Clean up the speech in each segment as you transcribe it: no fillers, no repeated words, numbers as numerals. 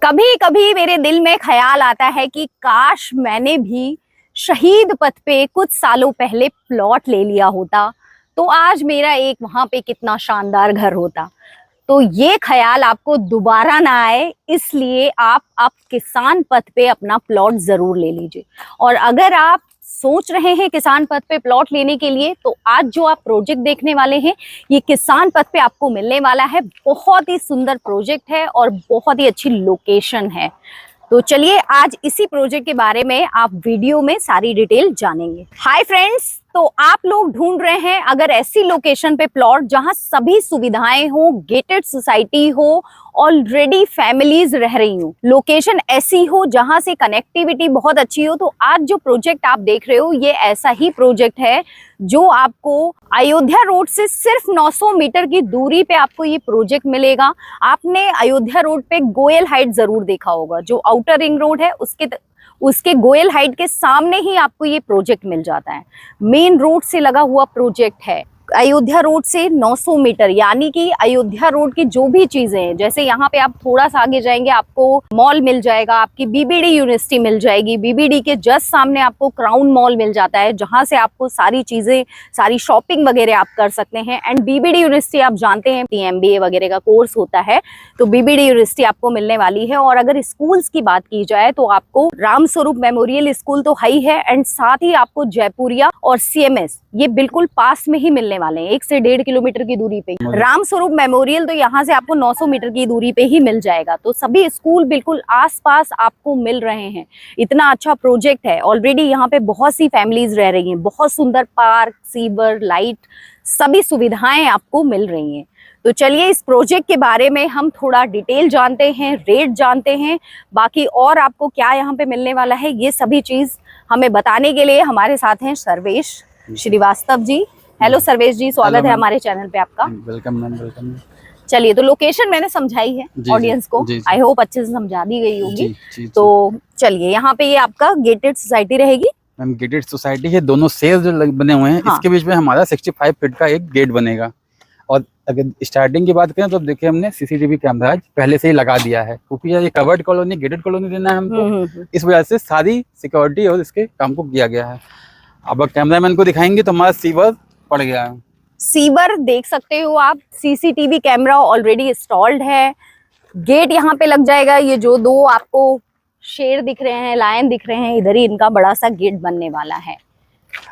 कभी कभी मेरे दिल में ख्याल आता है कि काश मैंने भी शहीद पथ पे कुछ सालों पहले प्लॉट ले लिया होता तो आज मेरा एक वहां पे कितना शानदार घर होता। तो ये ख्याल आपको दोबारा ना आए इसलिए आप किसान पथ पे अपना प्लॉट जरूर ले लीजिए। और अगर आप सोच रहे हैं किसान पथ पे प्लॉट लेने के लिए तो आज जो आप प्रोजेक्ट देखने वाले हैं ये किसान पथ पे आपको मिलने वाला है। बहुत ही सुंदर प्रोजेक्ट है और बहुत ही अच्छी लोकेशन है। तो चलिए आज इसी प्रोजेक्ट के बारे में आप वीडियो में सारी डिटेल जानेंगे। हाय फ्रेंड्स, तो आप लोग ढूंढ रहे हैं अगर ऐसी लोकेशन पे प्लॉट जहां सभी सुविधाएं हो, गेटेड सोसाइटी हो, ऑलरेडी फैमिलीज रह रही हो, लोकेशन ऐसी हो जहां से कनेक्टिविटी बहुत अच्छी हो, तो आज जो प्रोजेक्ट आप देख रहे हो ये ऐसा ही प्रोजेक्ट है जो आपको अयोध्या रोड से सिर्फ 900 मीटर की दूरी पे आपको ये प्रोजेक्ट मिलेगा। आपने अयोध्या रोड पे गोयल हाइट जरूर देखा होगा, जो आउटर रिंग रोड है उसके गोयल हाइट के सामने ही आपको ये प्रोजेक्ट मिल जाता है। मेन रोड से लगा हुआ प्रोजेक्ट है। अयोध्या रोड से 900 मीटर, यानी कि अयोध्या रोड की जो भी चीजें हैं, जैसे यहाँ पे आप थोड़ा सा आगे जाएंगे आपको मॉल मिल जाएगा, आपकी बीबीडी यूनिवर्सिटी मिल जाएगी, बीबीडी के जस्ट सामने आपको क्राउन मॉल मिल जाता है जहां से आपको सारी चीजें, सारी शॉपिंग वगैरह आप कर सकते हैं। एंड बीबीडी यूनिवर्सिटी आप जानते हैं MBA वगैरह का कोर्स होता है, तो बीबीडी यूनिवर्सिटी आपको मिलने वाली है। और अगर स्कूल्स की बात की जाए तो आपको रामस्वरूप मेमोरियल स्कूल तो हाई है, एंड साथ ही आपको जयपुरिया और CMS ये बिल्कुल पास में ही मिलने वाले हैं, 1 से 1.5 किलोमीटर की दूरी पे। रामस्वरूप मेमोरियल तो यहाँ से आपको 900 मीटर की दूरी पे ही मिल जाएगा। तो सभी स्कूल बिल्कुल आसपास आपको मिल रहे हैं। इतना अच्छा प्रोजेक्ट है। ऑलरेडी यहाँ पे बहुत सी फैमिलीज रह रही हैं। बहुत सुंदर पार्क, सीवर, लाइट, सभी सुविधाएं आपको मिल रही हैं। तो चलिए इस प्रोजेक्ट के बारे में हम थोड़ा डिटेल जानते हैं, रेट जानते हैं, बाकी और आपको क्या यहाँ पे मिलने वाला है ये सभी चीज हमें बताने के लिए हमारे साथ हैं सर्वेश श्रीवास्तव जी। हेलो सर्वेश जी, स्वागत है हमारे चैनल पे आपका। Welcome ma'am, welcome. चलिए, तो लोकेशन मैंने समझाई है ऑडियंस को, आई होप अच्छे से समझा दी गई होगी। तो चलिए यहाँ पे ये आपका गेटेड सोसाइटी रहेगी। मैम गेटेड सोसाइटी है, दोनों सेल्स जो बने हुए हैं, इसके बीच में हमारा 65 फीट का एक गेट बनेगा। और अगर स्टार्टिंग की बात करें तो देखिए हमने CCTV कैमरा पहले से ही लगा दिया है, क्योंकि ये कवर्ड कॉलोनी, गेटेड कॉलोनी देना है हमको, इस वजह से सारी सिक्योरिटी और इसके काम को किया गया है। अब कैमरामैन को दिखाएंगे तो हमारा सीवर पड़ गया है। सीवर देख सकते हो आप, CCTV कैमरा ऑलरेडी इंस्टॉल्ड है। गेट यहाँ पे लग जाएगा। ये जो दो आपको शेर दिख रहे हैं, लायन दिख रहे हैं, इधर ही इनका बड़ा सा गेट बनने वाला है।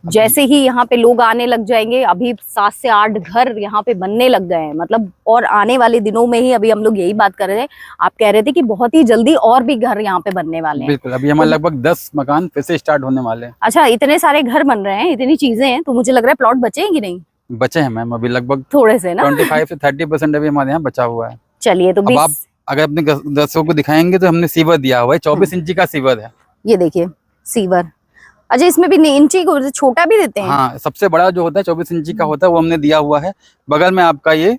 जैसे ही यहाँ पे लोग आने लग जाएंगे, अभी 7 से 8 घर यहाँ पे बनने लग गए हैं, मतलब और आने वाले दिनों में ही, अभी हम लोग यही बात कर रहे थे, आप कह रहे थे कि बहुत ही जल्दी और भी घर यहाँ पे बनने वाले हैं। बिल्कुल, अभी हमारे लगभग 10 मकान फिर से स्टार्ट होने वाले हैं। अच्छा, इतने सारे घर बन रहे हैं, इतनी चीजें हैं, तो मुझे लग रहा है प्लॉट बचे हैं कि नहीं? बचे हैं मैम, अभी लगभग थोड़े से ना 25 से 30% अभी हमारे यहाँ बचा हुआ है। चलिए, तो आप अगर अपने दर्शकों को दिखाएंगे तो हमने सीवर दिया हुआ है, 24 इंची का सीवर है। ये देखिए सीवर। अच्छा, इसमें भी इंची को छोटा भी देते हैं? हाँ, सबसे बड़ा जो होता है 24 इंची का होता है, वो हमने दिया हुआ है। बगल में आपका ये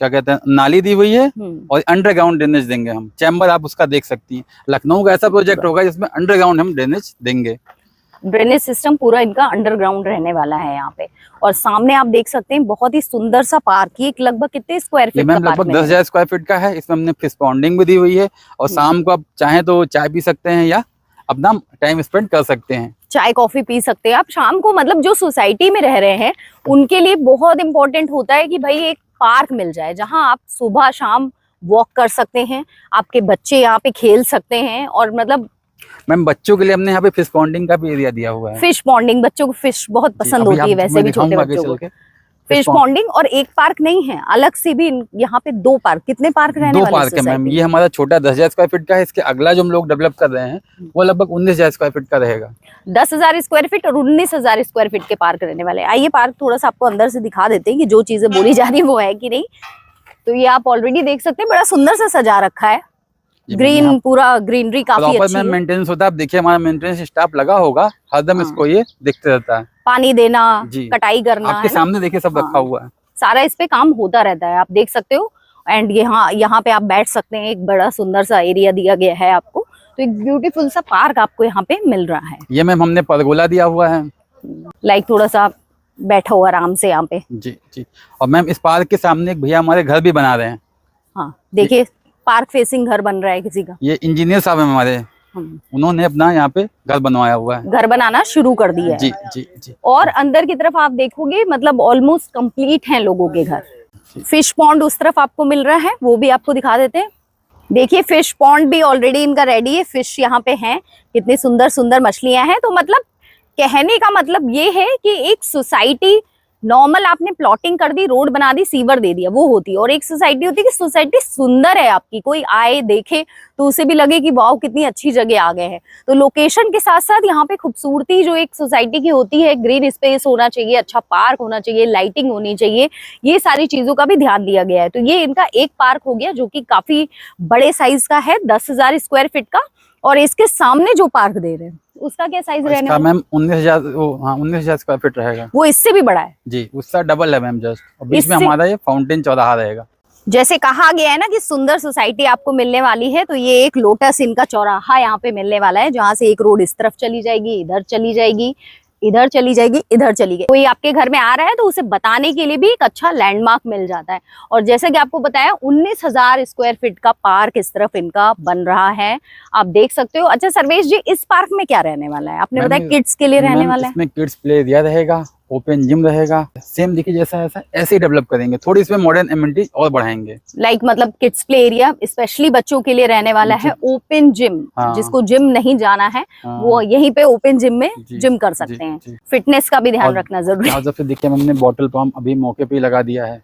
क्या कहते हैं, नाली दी हुई है, और अंडरग्राउंड ड्रेनेज देंगे हम। चैम्बर आप उसका देख सकती हैं। लखनऊ का ऐसा प्रोजेक्ट होगा जिसमें अंडरग्राउंड हम ड्रेनेज देंगे। ड्रेनेज सिस्टम पूरा इनका अंडरग्राउंड रहने वाला है यहाँ पे। और सामने आप देख सकते हैं बहुत ही सुंदर सा पार्क। ये लगभग कितने स्क्वायर फीट का? लगभग 10,000 स्क्वायर फीट का है। इसमें हमने फिश पॉन्डिंग भी दी हुई है, और शाम को आप चाहें तो चाय पी सकते हैं या अपना टाइम स्पेंड कर सकते हैं, चाय कॉफी पी सकते हैं आप शाम को। मतलब जो सोसाइटी में रह रहे हैं उनके लिए बहुत इंपॉर्टेंट होता है कि भाई एक पार्क मिल जाए जहां आप सुबह शाम वॉक कर सकते हैं, आपके बच्चे यहाँ पे खेल सकते हैं। और मतलब मैम बच्चों के लिए हमने यहाँ पे फिश पॉन्डिंग का भी एरिया दिया हुआ है। फिश पॉन्डिंग, बच्चों को फिश बहुत पसंद होती है वैसे भी, छोटे बच्चों को। फिश पॉन्डिंग, और एक पार्क नहीं है, अलग से भी यहाँ पे 2 पार्क। कितने पार्क रहने वाले? 2 पार्क है मैम। ये हमारा छोटा 10,000 स्क्वायर फीट का है। इसके अगला जो हम लोग डेवलप कर रहे हैं वो लगभग 19,000 स्क्वायर फीट का रहेगा। 10,000 स्क्वायर फीट और 19,000 स्क्वायर फीट के पार्क रहने वाले। आइए पार्क थोड़ा सा आपको अंदर से दिखा देते हैं कि जो चीजें बोली जा रही है वो है कि नहीं। तो ये आप ऑलरेडी देख सकते हैं, बड़ा सुंदर सा सजा रखा है। ग्रीन, पूरा ग्रीनरी काफी अच्छी है। मेंटेनेंस होता है। आप देखिए हमारा मेंटेनेंस स्टाफ लगा होगा, हरदम इसको ये देखते रहता है। पानी देना, कटाई करना, आपके सामने देखिए सब रखा हुआ है, सारा इस पे काम होता रहता है, आप देख सकते हो। एंड यहाँ पे आप बैठ सकते हैं। एक बड़ा सुंदर सा एरिया दिया गया है आपको। तो एक ब्यूटीफुल सा पार्क आपको यहाँ पे मिल रहा है। ये मैम हमने परगोला दिया हुआ है, लाइक थोड़ा सा बैठा हुआ आराम से यहाँ पे। जी जी। और मैम इस पार्क के सामने एक भैया हमारे घर भी बना रहे हैं। हाँ देखिए, पार्क फेसिंग घर बन रहा है किसी का। ये इंजीनियर साहब हैं हमारे, उन्होंने अपना यहाँ पे घर बनवाया हुआ है, घर बनाना शुरू कर दिया है। जी जी जी। और अंदर की तरफ आप देखोगे मतलब ऑलमोस्ट कंप्लीट हैं लोगों के घर। फिश पॉन्ड उस तरफ आपको मिल रहा है, वो भी आपको दिखा देते हैं। देखिए फिश पॉन्ड भी ऑलरेडी इनका रेडी है, फिश यहाँ पे हैं, कितनी सुंदर सुंदर मछलियां हैं। तो मतलब कहने का मतलब ये है कि एक सोसाइटी नॉर्मल आपने प्लॉटिंग कर दी, रोड बना दी, सीवर दे दिया, वो होती है। और एक सोसाइटी होती है कि सोसाइटी सुंदर है आपकी, कोई आए देखे तो उसे भी लगे कि वाह कितनी अच्छी जगह आ गए हैं। तो लोकेशन के साथ साथ यहाँ पे खूबसूरती जो एक सोसाइटी की होती है, ग्रीन स्पेस होना चाहिए, अच्छा पार्क होना चाहिए, लाइटिंग होनी चाहिए, ये सारी चीजों का भी ध्यान दिया गया है। तो ये इनका एक पार्क हो गया जो कि काफी बड़े साइज का है, 10,000 स्क्वायर फीट का। और इसके सामने जो पार्क दे रहे हैं उसका क्या साइज रहने वाला है? मैम 19,000 स्क्वायर फीट रहेगा। वो इससे भी बड़ा है जी, उसका डबल है मैम जस्ट। और बीच में हमारा ये फाउंटेन चौराहा रहेगा। जैसे कहा गया है ना कि सुंदर सोसाइटी आपको मिलने वाली है, तो ये एक लोटस इनका चौराहा यहाँ पे मिलने वाला है, जहाँ से एक रोड इस तरफ चली जाएगी, इधर चली जाएगी, इधर चली जाएगी, इधर चली गई। कोई आपके घर में आ रहा है तो उसे बताने के लिए भी एक अच्छा लैंडमार्क मिल जाता है। और जैसे कि आपको बताया 19,000 स्क्वायर फीट का पार्क इस तरफ इनका बन रहा है, आप देख सकते हो। अच्छा सर्वेश जी, इस पार्क में क्या रहने वाला है? आपने बताया किड्स के लिए रहने वाला है। इसमें किड्स प्ले एरिया रहेगा, ओपन जिम रहेगा, सेम देखिए जैसा ऐसा ऐसे ही डेवलप करेंगे, थोड़ी इसमें मॉडर्न एमिनिटीज और बढ़ाएंगे। लाइक मतलब किड्स प्ले एरिया स्पेशली बच्चों के लिए रहने वाला है, ओपन जिम, जिसको जिम नहीं जाना है वो यहीं पे ओपन जिम में जिम कर सकते हैं। फिटनेस का भी ध्यान रखना जरूरी है। जब से देखिए हमने बॉटल पंप अभी मौके पे लगा दिया है।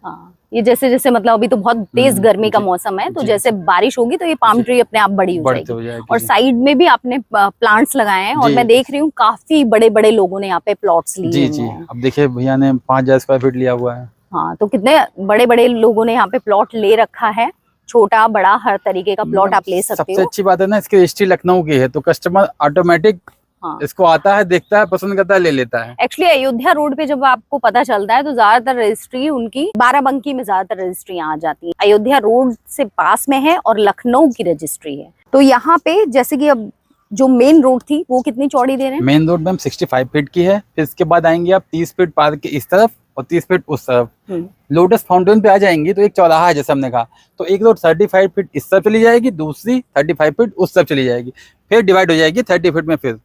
ये जैसे जैसे मतलब अभी तो बहुत तेज गर्मी का मौसम है, तो जैसे बारिश होगी तो ये पाम ट्री अपने आप बड़ी हो जाएगी। और साइड में भी आपने प्लांट्स लगाए हैं, और मैं देख रही हूँ काफी बड़े बड़े लोगों ने यहाँ पे प्लॉट्स लिए जी जी। अब देखिए भैया ने 5,000 स्क्वायर फीट लिया हुआ है। हाँ, तो कितने बड़े बड़े लोगों ने यहाँ पे प्लॉट ले रखा है, छोटा बड़ा हर तरीके का प्लॉट आप ले सकते हो। सबसे अच्छी बात है ना, इसकी रजिस्ट्री लखनऊ की है, तो कस्टमर ऑटोमेटिक इसको आता है, देखता है, पसंद करता है, ले लेता है। एक्चुअली अयोध्या रोड पे जब आपको पता चलता है तो ज्यादातर रजिस्ट्री उनकी बाराबंकी में ज्यादातर रजिस्ट्री आ जाती है। अयोध्या रोड से पास में है और लखनऊ की रजिस्ट्री है। तो यहाँ पे जैसे कि अब जो मेन रोड थी वो कितनी चौड़ी दे रहे हैं? मेन रोड मैम 65 फीट की है। फिर इसके बाद आएंगे आप 30 फीट पार्क के इस तरफ और 30 फीट उस तरफ। लोटस फाउंटेन पे आ जाएंगी तो एक चौराहा है जैसे हमने कहा, तो एक रोड 35 फीट इस तरफ चली जाएगी, दूसरी 35 फीट उस तरफ चली जाएगी, फिर डिवाइड हो जाएगी 30 फीट में, फिर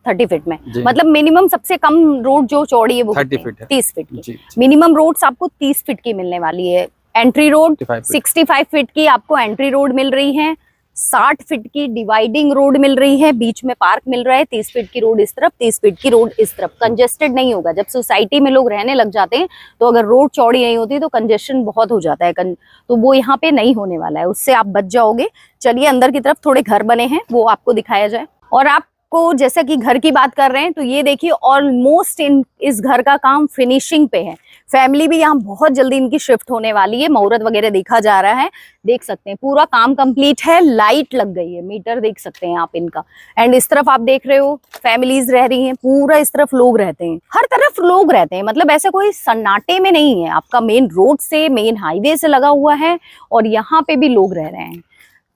30 फीट में। मतलब मिनिमम सबसे कम रोड जो चौड़ी है वो 30 फीट है, 30 फीट की। मिनिमम रोड्स आपको 30 फीट की मिलने वाली है। एंट्री रोड 65 फीट की आपको एंट्री रोड मिल रही है, 60 फीट की डिवाइडिंग रोड मिल रही है, बीच में पार्क मिल रहा है, 30 फीट की रोड इस तरफ, 30 फीट की रोड इस तरफ। कंजेस्टेड नहीं होगा। जब सोसाइटी में लोग रहने लग जाते हैं तो अगर रोड चौड़ी नहीं होती तो कंजेशन बहुत हो जाता है, तो वो यहाँ पे नहीं होने वाला है, उससे आप बच जाओगे। चलिए अंदर की तरफ थोड़े घर बने हैं वो आपको दिखाया जाए। और आपको जैसा कि घर की बात कर रहे हैं तो ये देखिए ऑलमोस्ट इस घर का काम फिनिशिंग पे है। फैमिली भी यहाँ बहुत जल्दी इनकी शिफ्ट होने वाली है, मुहूर्त वगैरह देखा जा रहा है, देख सकते हैं पूरा काम कंप्लीट है, लाइट लग गई है, मीटर देख सकते हैं आप इनका। एंड इस तरफ आप देख रहे हो फैमिलीज रह रही हैं, पूरा इस तरफ लोग रहते हैं, हर तरफ लोग रहते हैं, मतलब ऐसा कोई सन्नाटे में नहीं है। आपका मेन रोड से, मेन हाईवे से लगा हुआ है और यहाँ पे भी लोग रह रहे हैं।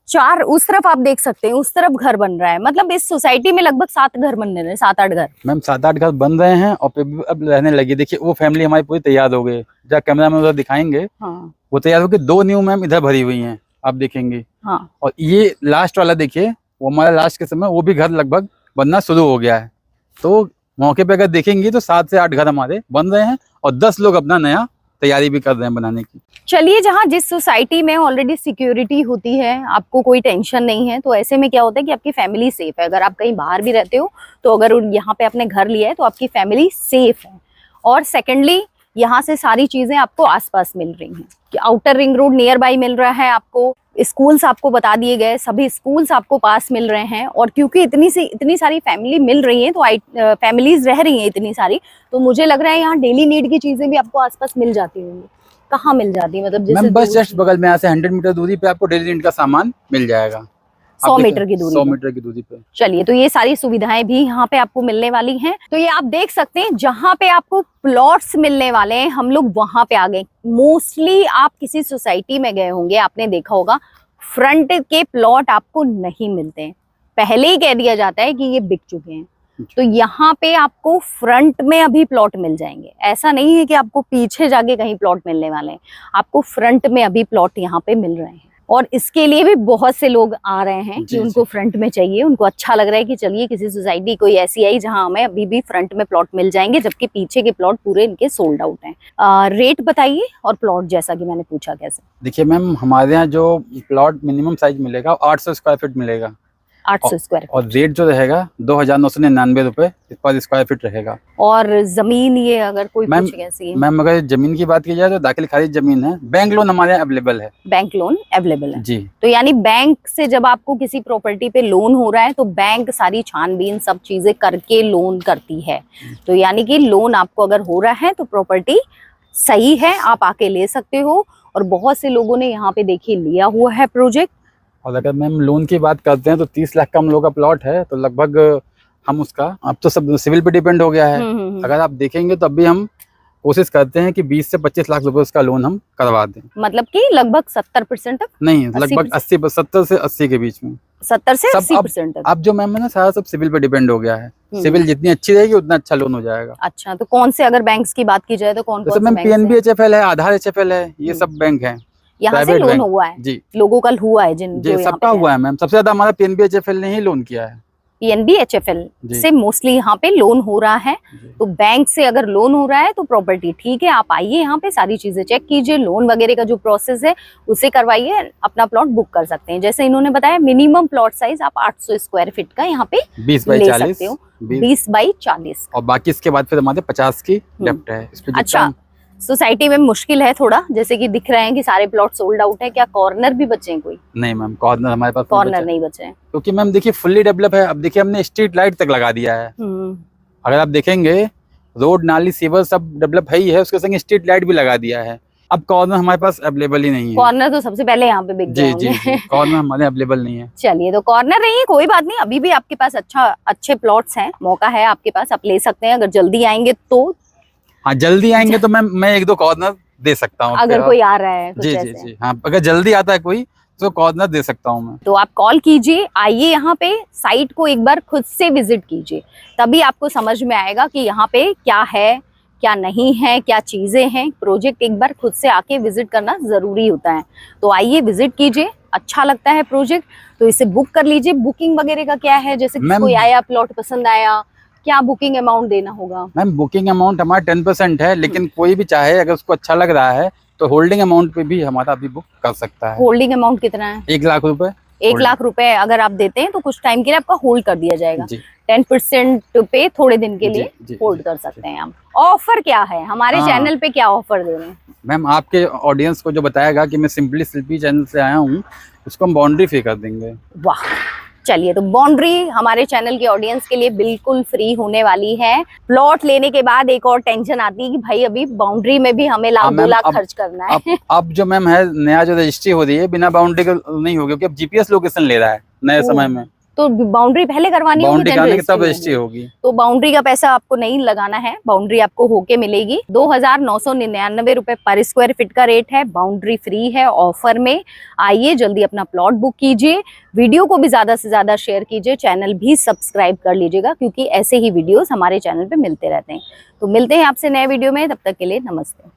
चार उस तरफ आप देख सकते हैं, उस तरफ घर बन रहा है। मतलब इस सोसाइटी में लगभग 7 घर बन रहे हैं, 7-8 घर। मैम 7-8 घर बन रहे हैं और अब रहने लगी। देखिए वो फैमिली हमारी पूरी तैयार हो गई, जहाँ कैमरा में उधर दिखाएंगे। वो तैयार होकर 2 न्यू मैम इधर भरी हुई हैं, आप देखेंगे। और ये लास्ट वाला देखिए, वो हमारा लास्ट के समय वो भी घर लगभग बनना शुरू हो गया है। तो मौके पे अगर देखेंगे तो 7 से 8 घर हमारे बन रहे हैं और 10 लोग अपना नया तैयारी भी कर रहे हैं बनाने की। चलिए, जहाँ जिस सोसाइटी में ऑलरेडी सिक्योरिटी होती है, आपको कोई टेंशन नहीं है, तो ऐसे में क्या होता है कि आपकी फैमिली सेफ है। अगर आप कहीं बाहर भी रहते हो तो अगर यहाँ पे आपने घर लिया है तो आपकी फैमिली सेफ है। और सेकेंडली यहाँ से सारी चीजें आपको आसपास मिल रही हैं कि outer ring road near by मिल रहा है आपको, स्कूल्स आपको बता दिए गए, सभी स्कूल्स आपको पास मिल रहे हैं। और क्योंकि इतनी सारी फैमिली मिल रही हैं, तो फैमिलीज रह रही हैं इतनी सारी, तो मुझे लग रहा है यहाँ डेली नीड की चीजें भी आपको आसपास मिल जाती होंगी। कहाँ मिल जाती है? मतलब जैसे बस जस्ट बगल में, यहाँ से 100 मीटर दूरी पे आपको डेली नीड का सामान मिल जाएगा। 100 मीटर की दूरी 100 मीटर की दूरी पे। चलिए, तो ये सारी सुविधाएं भी यहाँ पे आपको मिलने वाली हैं। तो ये आप देख सकते हैं, जहाँ पे आपको प्लॉट्स मिलने वाले हैं हम लोग वहां पे आ गए। मोस्टली आप किसी सोसाइटी में गए होंगे, आपने देखा होगा फ्रंट के प्लॉट आपको नहीं मिलते हैं, पहले ही कह दिया जाता है कि ये बिक चुके हैं। तो यहाँ पे आपको फ्रंट में अभी प्लॉट मिल जाएंगे। ऐसा नहीं है कि आपको पीछे जाके कहीं प्लॉट मिलने वाले हैं, आपको फ्रंट में अभी प्लॉट यहाँ पे मिल रहे हैं। और इसके लिए भी बहुत से लोग आ रहे हैं कि जी, उनको फ्रंट में चाहिए, उनको अच्छा लग रहा है कि चलिए किसी सोसाइटी कोई ऐसी आई जहां हमें अभी भी फ्रंट में प्लॉट मिल जाएंगे, जबकि पीछे के प्लॉट पूरे इनके सोल्ड आउट हैं। रेट बताइए और प्लॉट जैसा कि मैंने पूछा कैसे। देखिए मैम, हमारे यहाँ जो प्लॉट मिनिमम साइज मिलेगा 800 स्क्वायर फीट मिलेगा 800 स्क्वायर और रेट जो रहेगा 2,999 रुपए पर स्क्वायर फीट रहेगा। और जमीन ये अगर कोई मैम पूछे कैसी है? मैम अगर जमीन की बात की जाए तो दाखिल खारिज जमीन है, बैंक लोन हमारे यहाँ अवेलेबल है। बैंक लोन अवेलेबल है जी। तो यानी बैंक से जब आपको किसी प्रॉपर्टी पे लोन हो रहा है तो बैंक सारी छानबीन सब चीजें करके लोन करती है। तो यानी कि लोन आपको अगर हो रहा है तो प्रॉपर्टी सही है, आप आके ले सकते हो। और बहुत से लोगों ने यहाँ पे देखिए लिया हुआ है प्रोजेक्ट। और अगर मैम लोन की बात करते हैं तो 30 लाख का हम लोग का प्लॉट है, तो लगभग हम उसका, अब तो सब सिविल पे डिपेंड हो गया है। अगर आप देखेंगे तो अभी हम कोशिश करते हैं कि 20 से 25 लाख रुपए उसका लोन हम करवा दें। मतलब कि लगभग 70% तक? नहीं, लगभग 70 से 80 के बीच में। 70 से सब 80% तक? अब जो मैम है ना, सारा सब सिविल पे डिपेंड हो गया है। सिविल जितनी अच्छी रहेगी उतना अच्छा लोन हो जाएगा। अच्छा, तो कौन से अगर बैंक्स की बात की जाए तो कौन जैसे कौन मैम से बैंक PNB HFL है, आधार HFL है, ये सब बैंक है। यहाँ से प्राइवेट लोन बैंक। हुआ है जी लोगों का हुआ है जिन जी, सबका हुआ है मैम। सबसे ज्यादा हमारा PNB HFL ने ही लोन किया है। PNB HFL से मोस्टली यहाँ पे लोन हो रहा है। तो बैंक से अगर लोन हो रहा है तो प्रॉपर्टी ठीक है, आप आइए यहाँ पे सारी चीजें चेक कीजिए, लोन वगैरह का जो प्रोसेस है उसे करवाइए, अपना प्लॉट बुक कर सकते हैं। जैसे इन्होंने बताया मिनिमम प्लॉट साइज आप 800 स्क्वायर फीट का यहाँ पे 20 बाई ले 40 सकते हो। 20 बाई 40 और बाकी इसके बाद फिर हमारे 50 की लेफ्ट है। इस पे अच्छा, सोसाइटी में मुश्किल है थोड़ा, जैसे कि दिख रहे हैं कि सारे प्लॉट सोल्ड आउट है, क्या कॉर्नर भी बचे हैं कोई? नहीं मैम, कॉर्नर हमारे पास कॉर्नर नहीं बचे हैं क्योंकि मैम देखिए फुल्ली डेवलप है। अब देखिए हमने स्ट्रीट लाइट तक लगा दिया है। अगर आप देखेंगे रोड नाली सीवर सब डेवलप है ही है, उसके संग स्ट्रीट लाइट भी लगा दिया है। अब कॉर्नर हमारे पास अवेलेबल ही नहीं है। कॉर्नर तो सबसे पहले यहाँ पे बिक जी जी, कॉर्नर हमारे अवेलेबल नहीं है। चलिए, तो कॉर्नर नहीं है कोई बात नहीं, अभी भी आपके पास अच्छे प्लॉट्स हैं, मौका है आपके पास, आप ले सकते हैं अगर जल्दी आएंगे तो। हाँ, जल्दी आएंगे तो मैं 1-2 कॉर्नर दे सकता हूँ अगर कोई आ रहा है कुछ जी ऐसे। जी जी, हाँ अगर जल्दी आता है कोई तो कॉर्नर दे सकता हूँ मैं। तो आप कॉल कीजिए, आइए यहाँ पे साइट को एक बार खुद से विजिट कीजिए, तभी आपको समझ में आएगा कि यहाँ पे क्या है क्या नहीं है, क्या चीजें हैं। प्रोजेक्ट एक बार खुद से आके विजिट करना जरूरी होता है। तो आइए विजिट कीजिए, अच्छा लगता है प्रोजेक्ट तो इसे बुक कर लीजिए। बुकिंग वगैरह का क्या है, जैसे कोई आया प्लॉट पसंद आया, क्या बुकिंग अमाउंट देना होगा? मैम बुकिंग अमाउंट हमारा 10% है, लेकिन कोई भी चाहे अगर उसको अच्छा लग रहा है तो होल्डिंग अमाउंट पे भी हमारा अभी बुक कर सकता है। होल्डिंग अमाउंट कितना है? 1 लाख रुपए। 1 लाख रुपए अगर आप देते हैं तो कुछ टाइम के लिए आपका होल्ड कर दिया जाएगा। 10% पे थोड़े दिन के लिए होल्ड कर सकते हैं आप। ऑफर क्या है हमारे चैनल पे, क्या ऑफर दे रहे हैं? मैम आपके ऑडियंस को जो बताएगा कि मैं सिंपली शिल्पी चैनल से आया हूँ, उसको हम बाउंड्री फ्री कर देंगे। वाह, चलिए, तो बाउंड्री हमारे चैनल के ऑडियंस के लिए बिल्कुल फ्री होने वाली है। प्लॉट लेने के बाद एक और टेंशन आती है कि भाई अभी बाउंड्री में भी हमें 1-2 लाख खर्च करना है। अब जो मैम है नया जो रजिस्ट्री हो रही है बिना बाउंड्री का नहीं होगी, क्योंकि अब GPS लोकेशन ले रहा है नए समय में। तो बाउंड्री पहले करवानी होगी, तब रजिस्ट्री होगी। तो बाउंड्री का पैसा आपको नहीं लगाना है, बाउंड्री आपको होके मिलेगी। 2,999 रुपए पर स्क्वायर फीट का रेट है, बाउंड्री फ्री है ऑफर में। आइए जल्दी अपना प्लॉट बुक कीजिए, वीडियो को भी ज्यादा से ज्यादा शेयर कीजिए, चैनल भी सब्सक्राइब कर लीजिएगा क्योंकि ऐसे ही वीडियोस हमारे चैनल पे मिलते रहते हैं। तो मिलते हैं आपसे नए वीडियो में, तब तक के लिए नमस्ते।